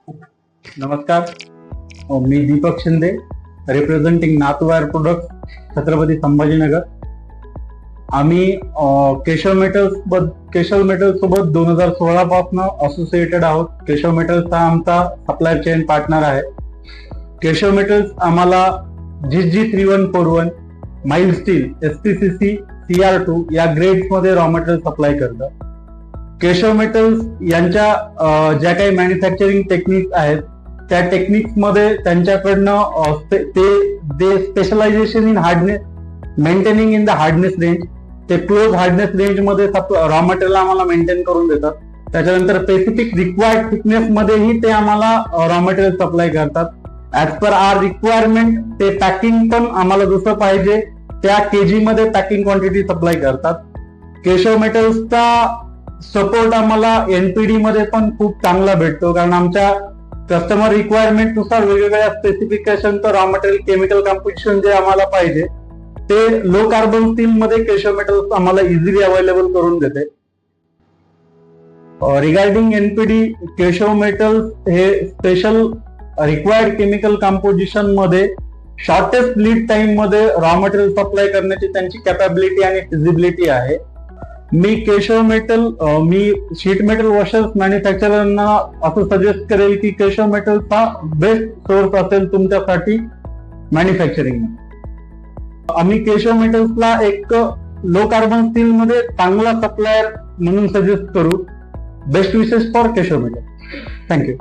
नमस्कार. मी दीपक शिंदे, रिप्रेझेंटिंग नातू wire product, Chhatrapati Sambhajinagar. आम्ही केशव मेटल्स सोबत 2016 पासून असोसिएटेड आहोत. केशव मेटल्स हा आमचा सप्लाय चेन पार्टनर आहे. केशव मेटल्स आम्हाला GG 3141, माइल स्टील, SPCC, CR2 या ग्रेड्स मध्ये रॉ मटेरियल सप्लाय करतं. केशव मेटल्स यांच्या ज्या काही मॅन्युफॅक्चरिंग टेक्निक्स आहेत त्या टेक्निक्स मध्ये त्यांच्याकडनं ते specialisation in hardness, maintaining in the hardness range, ते क्लोज हार्डनेस रेंज मध्ये रॉ मटेरियल आम्हाला मेंटेन करून देतात. त्याच्यानंतर स्पेसिफिक रिक्वायर्ड थिकनेस मध्येही ते आम्हाला रॉ मटेरियल सप्लाय करतात. ऍज पर आर रिक्वायरमेंट ते पॅकिंग पण आम्हाला जसं पाहिजे त्या केजी मध्ये पॅकिंग क्वांटिटी सप्लाय करतात. केशव मेटल्सचा सपोर्ट आम्हाला NPD मध्ये पण खूप चांगला भेटतो, कारण आमच्या कस्टमर रिक्वायरमेंट नुसार वेगवेगळ्या स्पेसिफिकेशनचं रॉ मटेरियल केमिकल कॉम्पोजिशन जे आम्हाला पाहिजे ते लो कार्बन स्टील मध्ये केशव मेटल्स आम्हाला इझिली अवेलेबल करून देते. रिगार्डिंग NPD, केशव मेटल्स हे स्पेशल रिक्वायर्ड केमिकल कॉम्पोजिशन मध्ये शॉर्टेस्ट लीड टाइम मध्ये रॉ मटेरियल सप्लाय करण्याची त्यांची कॅपॅबिलिटी आणि फिजिबिलिटी आहे. मी शीट मेटल वॉशर्स मॅन्युफॅक्चररना असं सजेस्ट करेल की केशव मेटल्स हा बेस्ट सोर्स असेल तुमच्यासाठी मॅन्युफॅक्चरिंग. आम्ही केशव मेटल्सला एक लो कार्बन स्टील मध्ये चांगला सप्लायर म्हणून सजेस्ट करू. Best wishes for Keshav metal. Thank you.